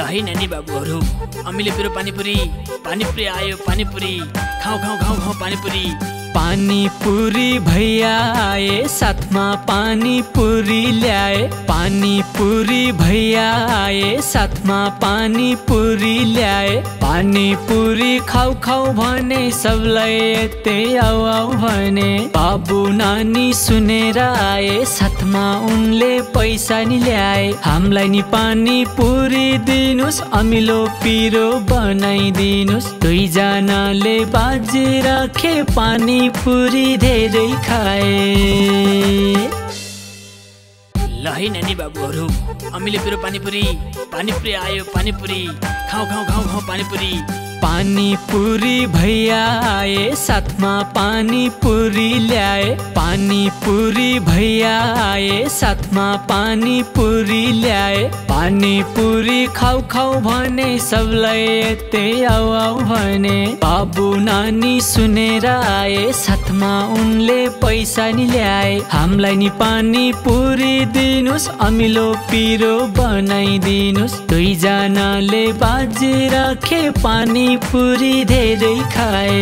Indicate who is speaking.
Speaker 1: ल है नानी बाबुहरू, अम्मीले मेरो पानीपुरी आयो पानीपुरी, खाऊ खाऊ खाऊ खाऊ पानीपुरी।
Speaker 2: पानीपुरी भैया आए, साथमा पानीपुरी ल्याए। पानीपुरी भैया आए, साथमा पानीपुरी ल्याए। पानीपुरी खाऊ खाऊ भने सबलाई यतै आऊ आऊ भने। बाबु नानी सुनेर आए, साथमा उनले पैसा नि ल्याए। हामीलाई नि पानीपुरी दिनुस्, अमिलो पिरो बनाइदिनुस्। दुईजनाले बाजी राखे पानीपुरी धेरै खाए।
Speaker 1: ल है नानी बाबुहरू, अम्मीले मेरो पानीपुरी आयो पानीपुरी, खाऊ खाऊ खाऊ खाऊ पानीपुरी।
Speaker 2: पानीपुरी भैया आए, साथमा पानीपुरी ल्याए। पानीपुरी भैया आए, साथमा पानीपुरी ल्याए। पानीपुरी खाऊ खाऊ भने सबलाई यतै आऊ आऊ भने। बाबु नानी सुनेर आए, साथमा उनले पैसा नि ल्याए। हामीलाई नि पानीपुरी दिनुस्, अमिलो पिरो बनाइदिनुस्। दुईजनाले बाजी राखे पानीपुरी धेरै खाए।